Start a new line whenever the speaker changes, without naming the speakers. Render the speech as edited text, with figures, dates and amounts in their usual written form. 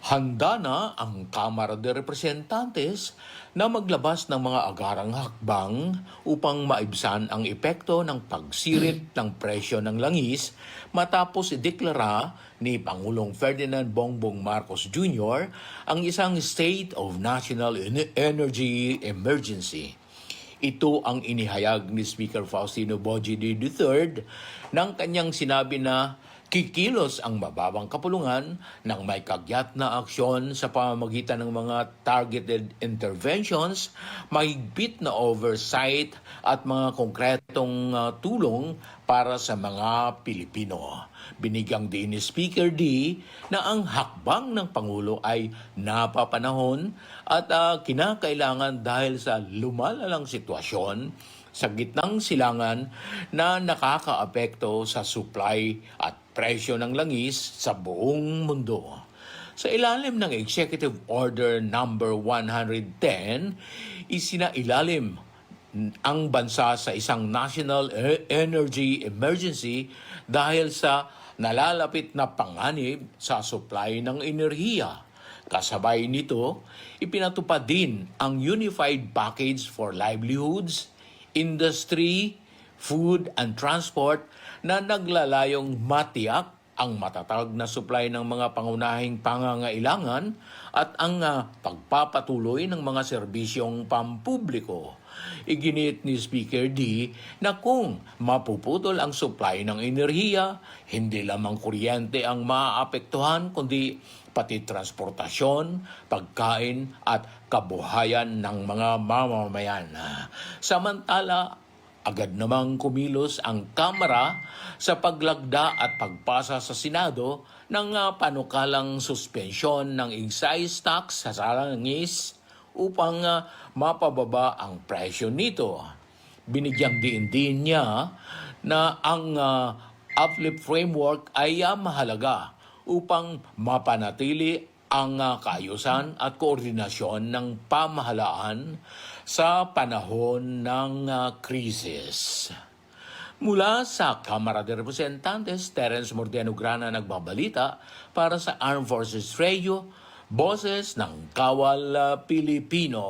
Handa na ang Kamara de Representantes na maglabas ng mga agarang hakbang upang maibsan ang epekto ng pagsirit ng presyo ng langis matapos ideklara ni Pangulong Ferdinand Bongbong Marcos Jr. ang isang State of National Energy Emergency. Ito ang inihayag ni Speaker Faustino Boji III nang kanyang sinabi na kikilos ang mababang kapulungan ng may kagyat na aksyon sa pamamagitan ng mga targeted interventions, mahigpit na oversight at mga konkretong tulong para sa mga Pilipino. Binigyang din ni Speaker D na ang hakbang ng Pangulo ay napapanahon at kinakailangan dahil sa lumalalang sitwasyon sa gitnang silangan na nakakaapekto sa supply at presyo ng langis sa buong mundo. Sa ilalim ng Executive Order Number 110, isinailalim ang bansa sa isang national energy emergency dahil sa nalalapit na panganib sa supply ng enerhiya. Kasabay nito, ipinatupad din ang Unified Package for Livelihoods, Industry, Food and Transport na naglalayong matiyak ang matatag na supply ng mga pangunahing pangangailangan at ang pagpapatuloy ng mga serbisyong pampubliko. Iginit ni Speaker D na kung mapuputol ang supply ng enerhiya, hindi lamang kuryente ang maaapektuhan kundi pati transportasyon, pagkain at kabuhayan ng mga mamamayan. Samantala, agad namang kumilos ang Kamara sa paglagda at pagpasa sa Senado ng panukalang suspensyon ng excise tax sa langis upang mapababa ang presyo nito. Binigyang din niya na ang uplift framework ay mahalaga upang mapanatili ang kaayusan at koordinasyon ng pamahalaan sa panahon ng krisis. Mula sa Kamara de Representantes, Terence Mordiano Grana nagbabalita para sa Armed Forces Radio, Boses ng Kawal Pilipino.